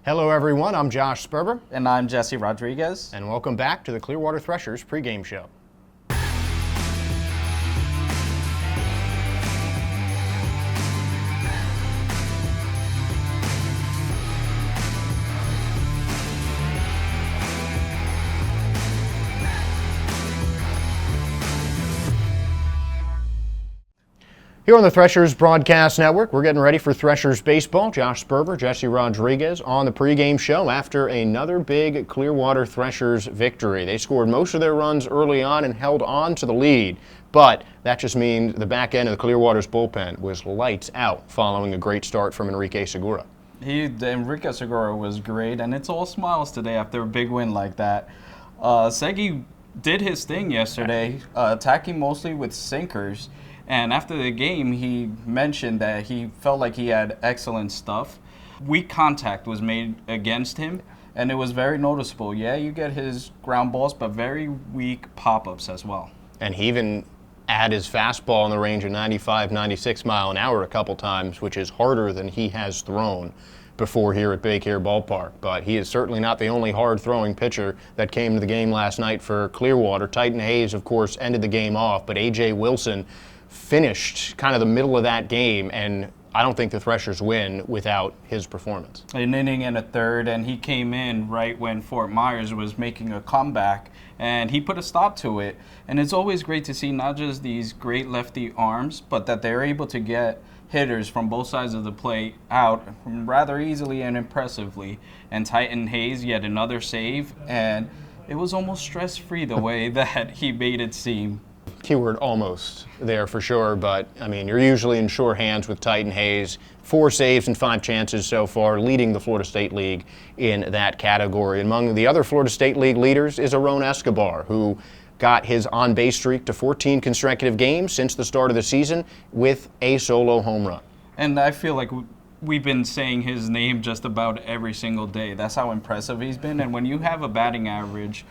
Hello everyone, I'm Josh Sperber. And I'm Jesse Rodriguez. And welcome back to the Clearwater Threshers pregame show. Here on the Threshers Broadcast Network, we're getting ready for Threshers baseball. Josh Sperber, Jesse Rodriguez on the pregame show after another big Clearwater Threshers victory. They scored most of their runs early on and held on to the lead, but that just means the back end of the Clearwater's bullpen was lights out following a great start from Enrique Segura. Enrique Segura was great, and it's all smiles today after a big win like that. Segi did his thing yesterday, attacking mostly with sinkers. And after the game, he mentioned that he felt like he had excellent stuff. Weak contact was made against him, and it was very noticeable. Yeah, you get his ground balls, but very weak pop-ups as well. And he even had his fastball in the range of 95, 96 mile an hour a couple times, which is harder than he has thrown before here at Baycare Ballpark. But he is certainly not the only hard-throwing pitcher that came to the game last night for Clearwater. Titan Hayes, of course, ended the game off, but A.J. Wilson finished kind of the middle of that game, and I don't think the Threshers win without his performance. An inning and a third, and he came in right when Fort Myers was making a comeback, and he put a stop to it. And it's always great to see not just these great lefty arms, but that they're able to get hitters from both sides of the plate out rather easily and impressively. And Titan Hayes, yet another save, and it was almost stress-free the way that he made it seem. Keyword almost there for sure, but I mean, you're usually in sure hands with Titan Hayes. 4 saves and 5 chances so far, leading the Florida State League in that category. Among the other Florida State League leaders is Aron Escobar, who got his on-base streak to 14 consecutive games since the start of the season with a solo home run. And I feel like we've been saying his name just about every single day. That's how impressive he's been. And when you have a batting average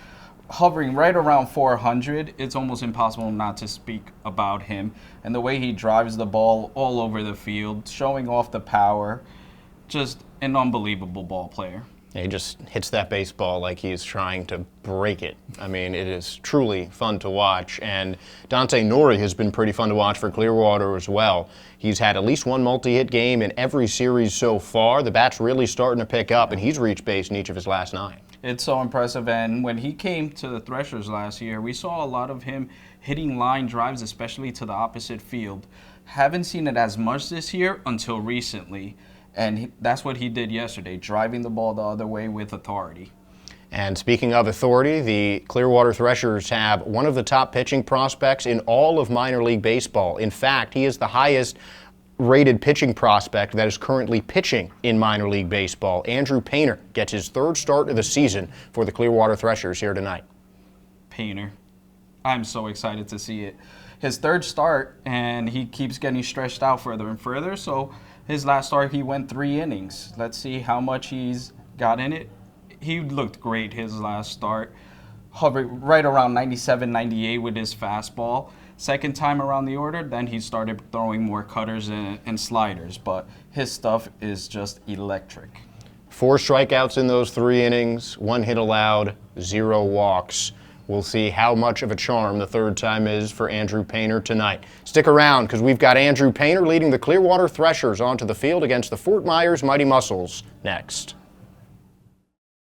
hovering right around 400, it's almost impossible not to speak about him. And the way he drives the ball all over the field, showing off the power, just an unbelievable ball player. He just hits that baseball like he's trying to break it. I mean, it is truly fun to watch. And Dante Nori has been pretty fun to watch for Clearwater as well. He's had at least one multi-hit game in every series so far. The bat's really starting to pick up, and he's reached base in each of his last 9. It's so impressive, and when he came to the Threshers last year, we saw a lot of him hitting line drives, especially to the opposite field. Haven't seen it as much this year until recently, and that's what he did yesterday, driving the ball the other way with authority. And speaking of authority, the Clearwater Threshers have one of the top pitching prospects in all of minor league baseball. In fact, he is the highest rated pitching prospect that is currently pitching in minor league baseball. Andrew Painter gets his 3rd start of the season for the Clearwater Threshers here tonight. Painter, I'm so excited to see it. His 3rd start, and he keeps getting stretched out further and further. So his last start, he went 3 innings. Let's see how much he's got in it. He looked great his last start, hovering right around 97, 98 with his fastball. Second time around the order, then he started throwing more cutters and sliders, but his stuff is just electric. 4 strikeouts in those 3 innings, 1 hit allowed, 0 walks. We'll see how much of a charm the 3rd time is for Andrew Painter tonight. Stick around, because we've got Andrew Painter leading the Clearwater Threshers onto the field against the Fort Myers Mighty Muscles next.